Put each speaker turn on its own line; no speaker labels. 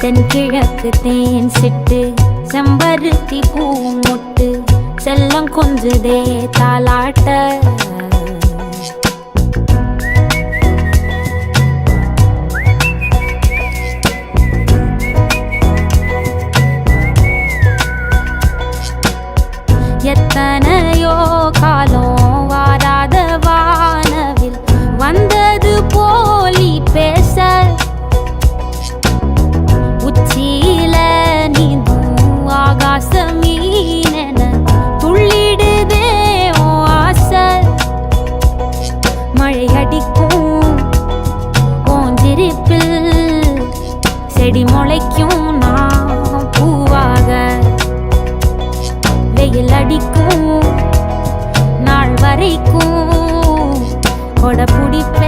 தென்கிழக்கு தேன் சிட்டு செம்பருத்தி பூ முட்டு செல்லம் கொஞ்சுதே தாலாட்ட எத்தனையோ காலம் வாராத வானவில் வந்தது போலி பேச உச்சியில நீந்தும் ஆகாச மீனென துள்ளிடுதே உன் ஆசை மழை அடிக்கும் ஓஞ்சிருப்பில் செடி முளைக்கும் நான் பூவாக வெயில் அடிக்கும் நாள் வரைக்கும் கொடை பிடிப்ப